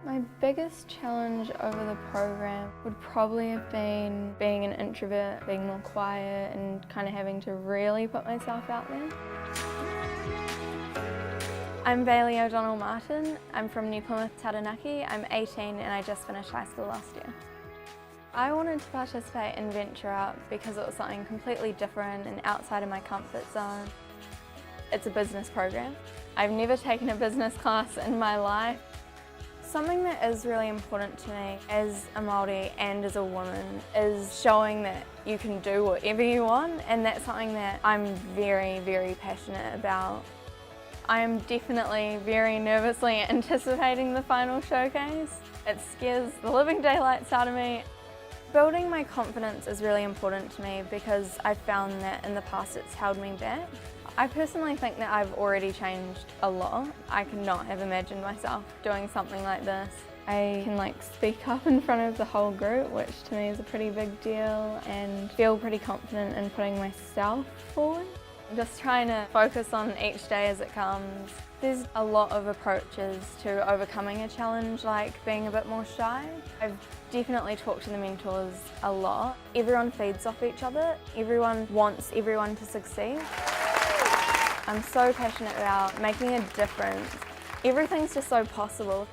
My biggest challenge over the program would probably have been being an introvert, being more quiet and kind of having to really put myself out there. I'm Baylee O'Donnell Martin. I'm from New Plymouth, Taranaki. I'm 18 and I just finished high school last year. I wanted to participate in Venture Up because it was something completely different and outside of my comfort zone. It's a business program. I've never taken a business class in my life. Something that is really important to me as a Māori and as a woman is showing that you can do whatever you want, and that's something that I'm very, very passionate about. I am definitely very nervously anticipating the final showcase. It scares the living daylights out of me. Building my confidence is really important to me because I've found that in the past it's held me back. I personally think that I've already changed a lot. I could not have imagined myself doing something like this. I can speak up in front of the whole group, which to me is a pretty big deal, and feel pretty confident in putting myself forward. I'm just trying to focus on each day as it comes. There's a lot of approaches to overcoming a challenge, like being a bit more shy. I've definitely talked to the mentors a lot. Everyone feeds off each other. Everyone wants everyone to succeed. I'm so passionate about making a difference. Everything's just so possible.